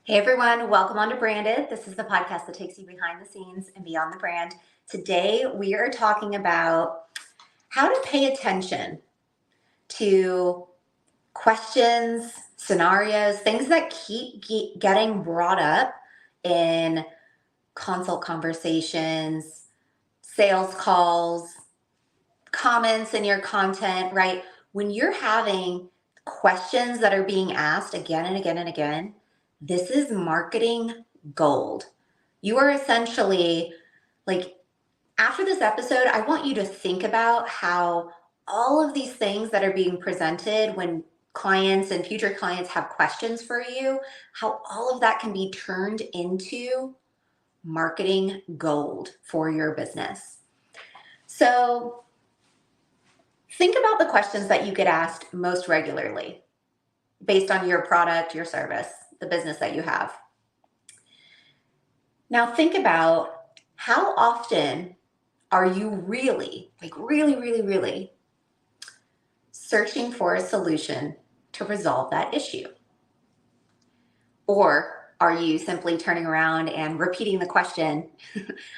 Hey everyone, welcome on to Branded. This is the podcast that takes you behind the scenes and beyond the brand. Today we are talking about how to pay attention to questions, scenarios, things that keep getting brought up in consult conversations, sales calls, comments in your content, right? When you're having questions that are being asked again and again and again, this is marketing gold. You are essentially after this episode, I want you to think about how all of these things that are being presented when clients and future clients have questions for you, how all of that can be turned into marketing gold for your business. So think about the questions that you get asked most regularly based on your product, your service, the business that you have. Now think about how often are you really searching for a solution to resolve that issue? Or are you simply turning around and repeating the question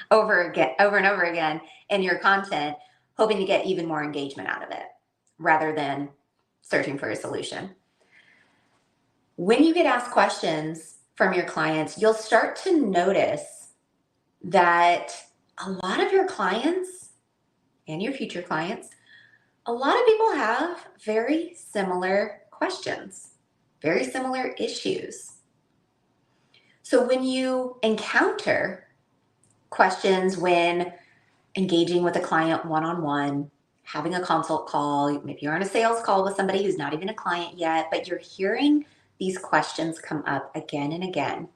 over and over again in your content, hoping to get even more engagement out of it rather than searching for a solution? When you get asked questions from your clients, you'll start to notice that a lot of your clients and your future clients, a lot of people have very similar questions, very similar issues. So when you encounter questions when engaging with a client one-on-one, having a consult call, maybe you're on a sales call with somebody who's not even a client yet, but you're hearing these questions come up again and again,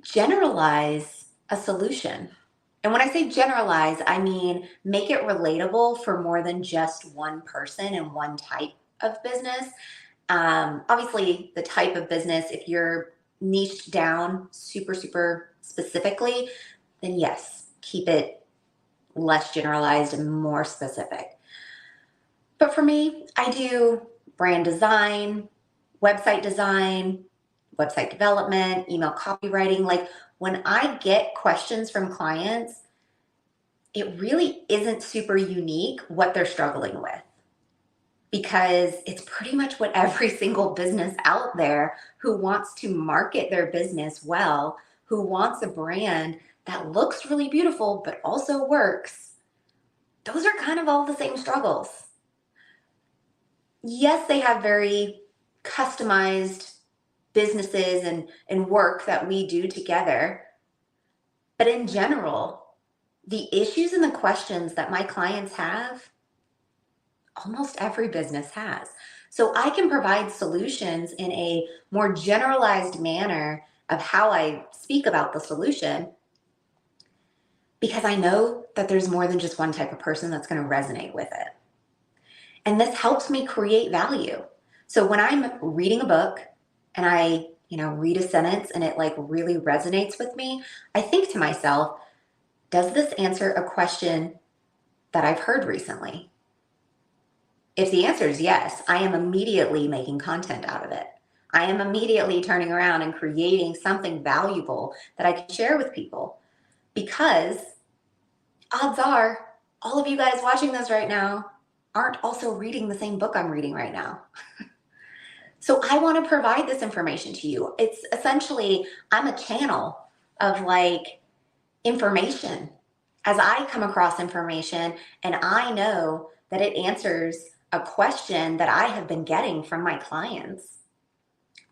generalize a solution. And when I say generalize, I mean make it relatable for more than just one person and one type of business. Obviously, the type of business, if you're niched down super specifically, then yes, keep it less generalized and more specific. But for me, I do brand design, website development, email copywriting. Like when I get questions from clients, it really isn't super unique what they're struggling with, because it's pretty much what every single business out there who wants to market their business well, who wants a brand that looks really beautiful but also works, those are kind of all the same struggles. Yes, they have very customized businesses and work that we do together, but in general, the issues and the questions that my clients have, almost every business has. So I can provide solutions in a more generalized manner of how I speak about the solution, because I know that there's more than just one type of person that's going to resonate with it. And this helps me create value. So when I'm reading a book and I, read a sentence and it really resonates with me, I think to myself, does this answer a question that I've heard recently? If the answer is yes, I am immediately making content out of it. I am immediately turning around and creating something valuable that I can share with people, because odds are all of you guys watching this right now aren't also reading the same book I'm reading right now. So I want to provide this information to you. It's essentially, I'm a channel of information. As I come across information and I know that it answers a question that I have been getting from my clients,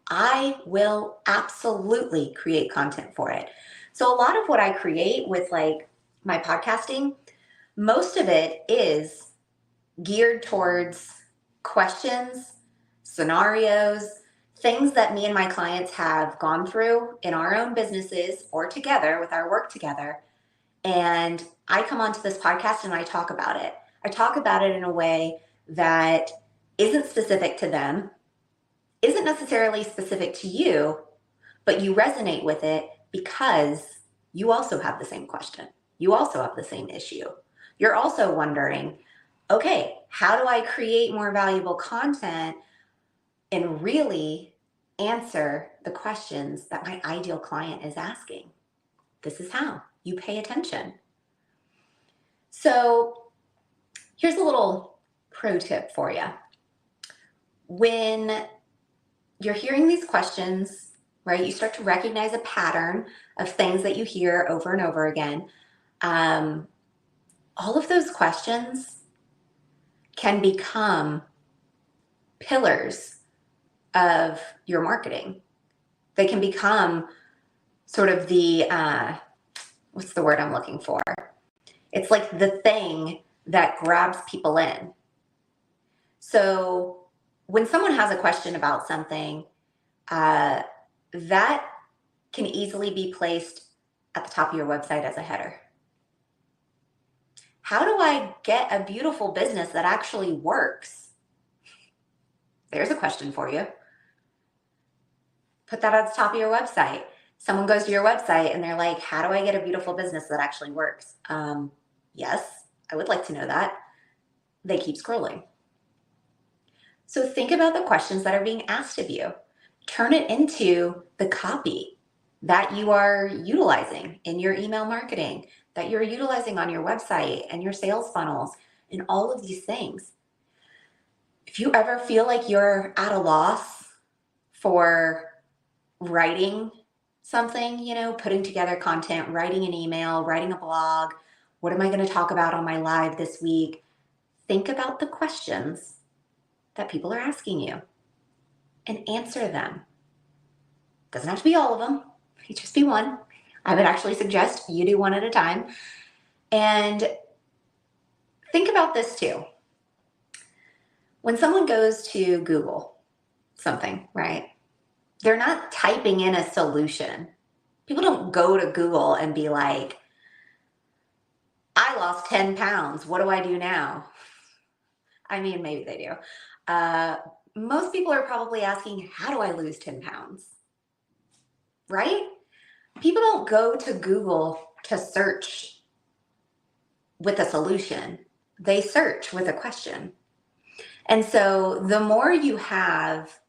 I will absolutely create content for it. So a lot of what I create with my podcasting, most of it is geared towards questions, scenarios, things that me and my clients have gone through in our own businesses or together with our work together. And I come onto this podcast and I talk about it. I talk about it in a way that isn't specific to them, isn't necessarily specific to you, but you resonate with it because you also have the same question. You also have the same issue. You're also wondering, okay, how do I create more valuable content and really answer the questions that my ideal client is asking. This is how you pay attention. So here's a little pro tip for you. When you're hearing these questions, right, you start to recognize a pattern of things that you hear over and over again. All of those questions can become pillars of your marketing. They can become sort of the, what's the word I'm looking for? It's like the thing that grabs people in. So when someone has a question about something, that can easily be placed at the top of your website as a header. How do I get a beautiful business that actually works? There's a question for you. Put that at the top of your website. Someone goes to your website and they're like, how do I get a beautiful business that actually works? Yes, I would like to know that. They keep scrolling. So think about the questions that are being asked of you. Turn it into the copy that you are utilizing in your email marketing, that you're utilizing on your website and your sales funnels and all of these things. If you ever feel like you're at a loss for writing something, putting together content, writing an email, writing a blog, what am I going to talk about on my live this week? Think about the questions that people are asking you and answer them. Doesn't have to be all of them. It could just be one. I would actually suggest you do one at a time. And think about this too. When someone goes to Google something, right? They're not typing in a solution. People don't go to Google and be like, I lost 10 pounds. What do I do now? I mean, maybe they do. Most people are probably asking, how do I lose 10 pounds? Right? People don't go to Google to search with a solution. They search with a question. And so the more you have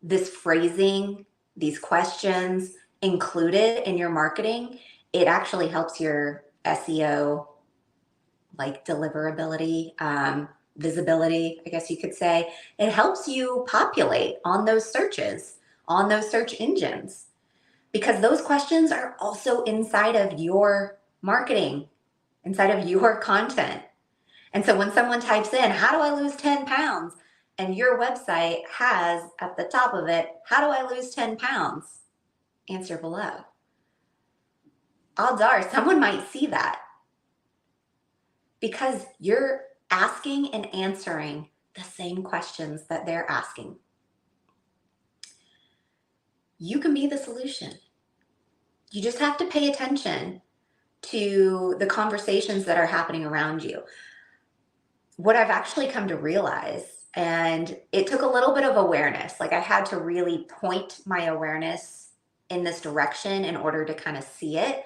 this phrasing, these questions included in your marketing, it actually helps your SEO, like deliverability, visibility, I guess you could say. It helps you populate on those searches, on those search engines, because those questions are also inside of your marketing, inside of your content. And so when someone types in, how do I lose 10 pounds? And your website has at the top of it, how do I lose 10 pounds? Answer below. Odds are someone might see that because you're asking and answering the same questions that they're asking. You can be the solution. You just have to pay attention to the conversations that are happening around you. What I've actually come to realize, and it took a little bit of awareness, like I had to really point my awareness in this direction in order to kind of see it.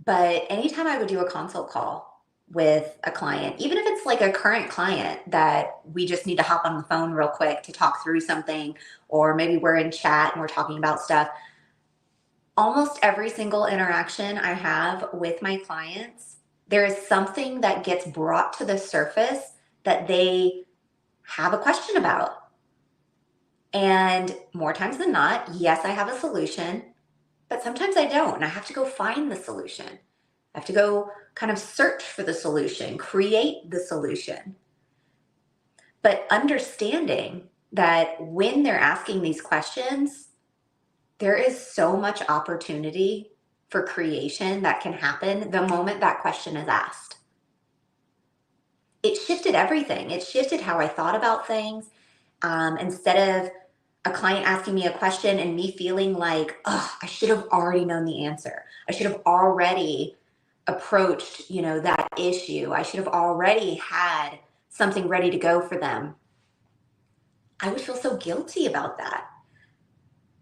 But anytime I would do a consult call with a client, even if it's like a current client that we just need to hop on the phone real quick to talk through something, or maybe we're in chat and we're talking about stuff, almost every single interaction I have with my clients, there is something that gets brought to the surface that they have a question about. And more times than not, yes, I have a solution, but sometimes I don't. And I have to go find the solution. I have to go kind of search for the solution, create the solution. But understanding that when they're asking these questions, there is so much opportunity for creation that can happen the moment that question is asked. It shifted everything. It shifted how I thought about things. Instead of a client asking me a question and me feeling like, oh, I should have already known the answer. I should have already approached, that issue. I should have already had something ready to go for them. I would feel so guilty about that.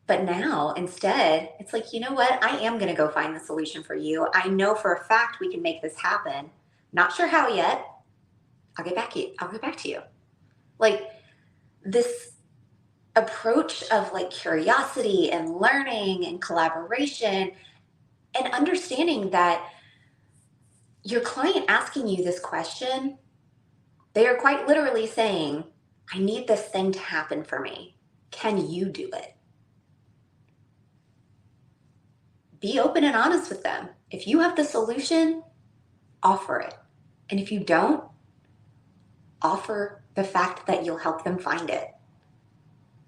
But now, instead, it's like, you know what? I am going to go find the solution for you. I know for a fact we can make this happen. Not sure how yet. I'll get back to you. Like this approach of like curiosity and learning and collaboration and understanding that your client asking you this question, they are quite literally saying, I need this thing to happen for me. Can you do it? Be open and honest with them. If you have the solution, offer it. And if you don't, offer the fact that you'll help them find it.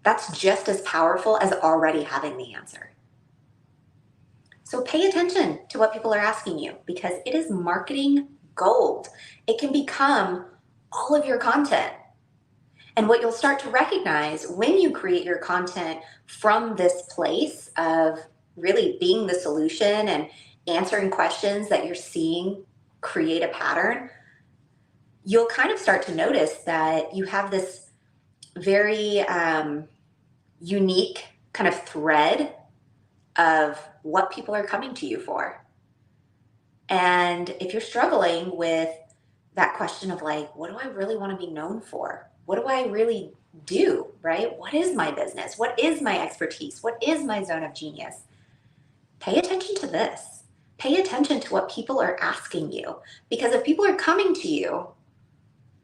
That's just as powerful as already having the answer. So pay attention to what people are asking you because it is marketing gold. It can become all of your content. And what you'll start to recognize when you create your content from this place of really being the solution and answering questions that you're seeing create a pattern, you'll kind of start to notice that you have this very unique kind of thread of what people are coming to you for. And if you're struggling with that question of like, what do I really want to be known for? What do I really do, right? What is my business? What is my expertise? What is my zone of genius? Pay attention to this. Pay attention to what people are asking you. Because if people are coming to you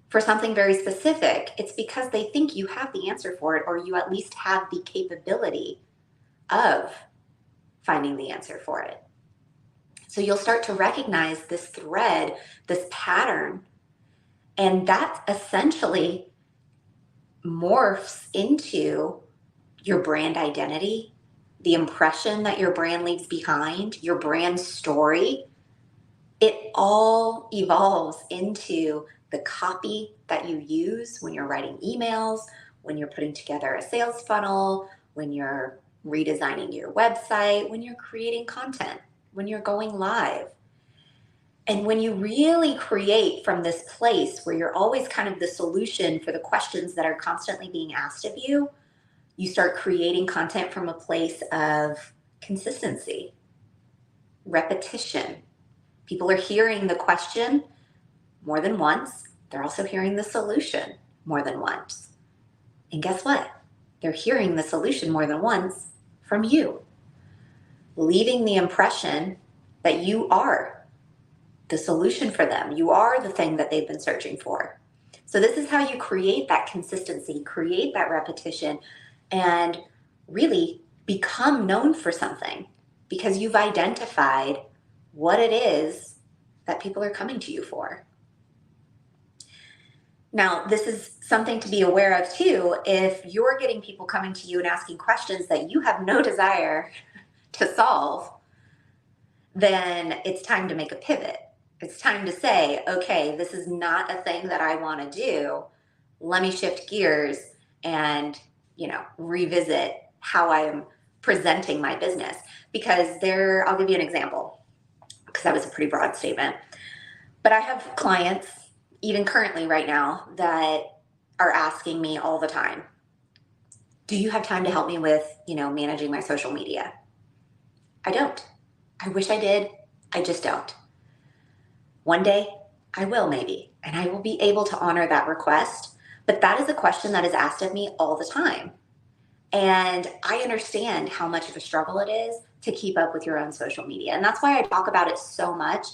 for something very specific, it's because they think you have the answer for it, or you at least have the capability of finding the answer for it. So you'll start to recognize this thread, this pattern, and that essentially morphs into your brand identity, the impression that your brand leaves behind, your brand story. It all evolves into the copy that you use when you're writing emails, when you're putting together a sales funnel, when you're redesigning your website, when you're creating content, when you're going live. And when you really create from this place where you're always kind of the solution for the questions that are constantly being asked of you, you start creating content from a place of consistency, repetition. People are hearing the question more than once. They're also hearing the solution more than once. And guess what? They're hearing the solution more than once from you, leaving the impression that you are the solution for them. You are the thing that they've been searching for. So this is how you create that consistency, create that repetition, and really become known for something because you've identified what it is that people are coming to you for. Now, this is something to be aware of too. If you're getting people coming to you and asking questions that you have no desire to solve, then it's time to make a pivot. It's time to say, okay, this is not a thing that I want to do. Let me shift gears and, revisit how I'm presenting my business. Because I'll give you an example, because that was a pretty broad statement. But I have clients, even currently right now, that are asking me all the time, do you have time to help me with, managing my social media? I don't. I wish I did. I just don't. One day I will maybe, and I will be able to honor that request. But that is a question that is asked of me all the time. And I understand how much of a struggle it is to keep up with your own social media. And that's why I talk about it so much,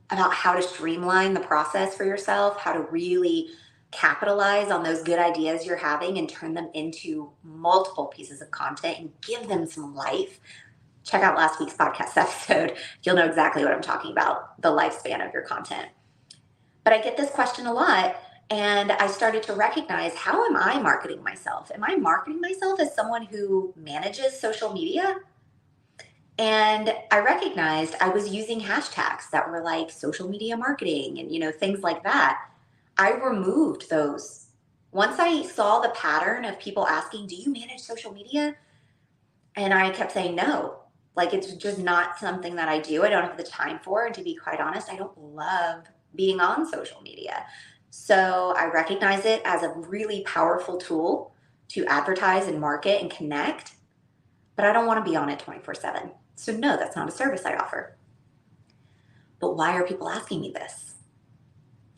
about how to streamline the process for yourself, how to really capitalize on those good ideas you're having and turn them into multiple pieces of content and give them some life. Check out last week's podcast episode. You'll know exactly what I'm talking about, the lifespan of your content. But I get this question a lot, and I started to recognize, how am I marketing myself? Am I marketing myself as someone who manages social media? And I recognized I was using hashtags that were like social media marketing and, things like that. I removed those. Once I saw the pattern of people asking, do you manage social media? And I kept saying no. Like, it's just not something that I do. I don't have the time for. And to be quite honest, I don't love being on social media. So I recognize it as a really powerful tool to advertise and market and connect. But I don't want to be on it 24/7. So no, that's not a service I offer. But why are people asking me this?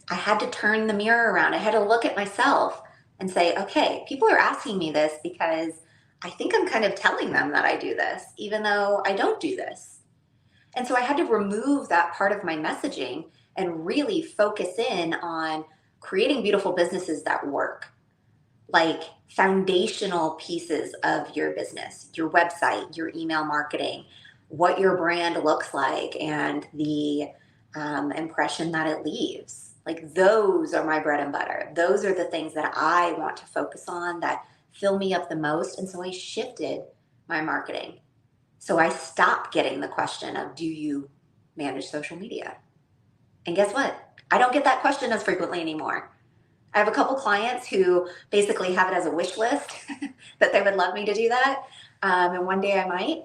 I had to turn the mirror around. I had to look at myself and say, okay, people are asking me this because I think I'm kind of telling them that I do this, even though I don't do this. And so I had to remove that part of my messaging and really focus in on creating beautiful businesses that work, like foundational pieces of your business, your website, your email marketing, what your brand looks like, and the impression that it leaves. Like those are my bread and butter. Those are the things that I want to focus on that fill me up the most. And so I shifted my marketing. So I stopped getting the question of, do you manage social media? And guess what? I don't get that question as frequently anymore. I have a couple clients who basically have it as a wish list that they would love me to do that. And one day I might.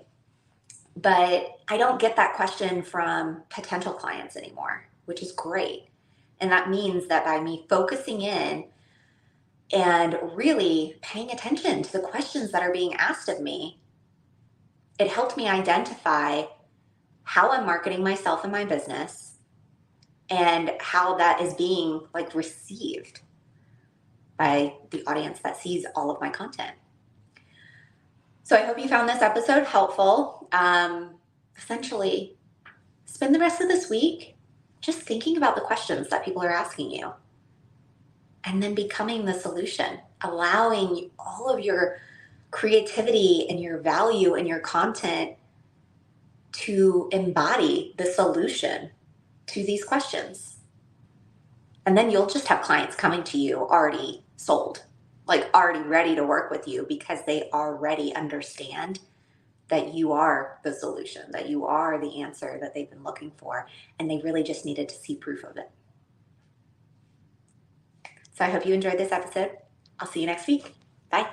But I don't get that question from potential clients anymore, which is great. And that means that by me focusing in and really paying attention to the questions that are being asked of me, it helped me identify how I'm marketing myself and my business and how that is being like received by the audience that sees all of my content. So I hope you found this episode helpful. Essentially, spend the rest of this week just thinking about the questions that people are asking you and then becoming the solution, allowing all of your creativity and your value and your content to embody the solution to these questions. And then you'll just have clients coming to you already sold, like already ready to work with you because they already understand that you are the solution, that you are the answer that they've been looking for, and they really just needed to see proof of it. So I hope you enjoyed this episode. I'll see you next week. Bye.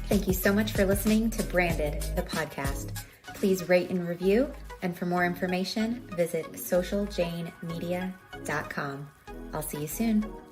Thank you so much for listening to Branded, the podcast. Please rate and review, and for more information, visit socialjanemedia.com. I'll see you soon.